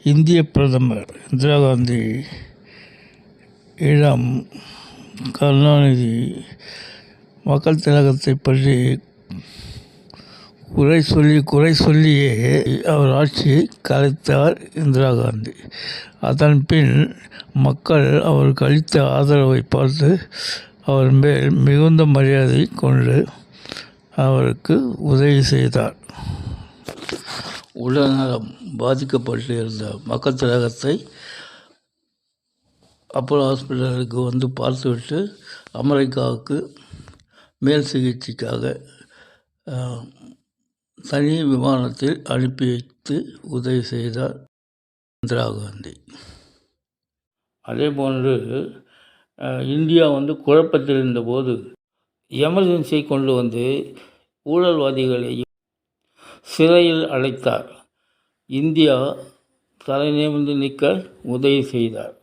இந்திய பிரதமர் இந்திரா காந்தி இடம் கருணாநிதி மக்கள் திலகத்தை பற்றி குறை சொல்லியே அவர் ஆட்சியை கலைத்தார் இந்திரா காந்தி. அதன் பின் மக்கள் அவருக்கு அளித்த ஆதரவை பார்த்து அவர் மேல் மிகுந்த மரியாதை கொண்டு அவருக்கு உதவி செய்தார். உடல்நலம் பாதிக்கப்பட்டு இருந்த மக்கள் திலகத்தை அப்போலோ ஹாஸ்பிட்டலுக்கு வந்து பார்த்துவிட்டு அமெரிக்காவுக்கு மேல் சிகிச்சைக்காக தனி விமானத்தில் அனுப்பி வைத்து உதவி செய்தார் இந்திரா காந்தி. அதேபோன்று இந்தியா குழப்பத்தில் இருந்தபோது எமர்ஜென்சியை கொண்டு வந்து ஊழல்வாதிகளை சிறையில் அடைத்தார். இந்தியா தலை நிமிர்ந்து நிற்க உதவி செய்தார்.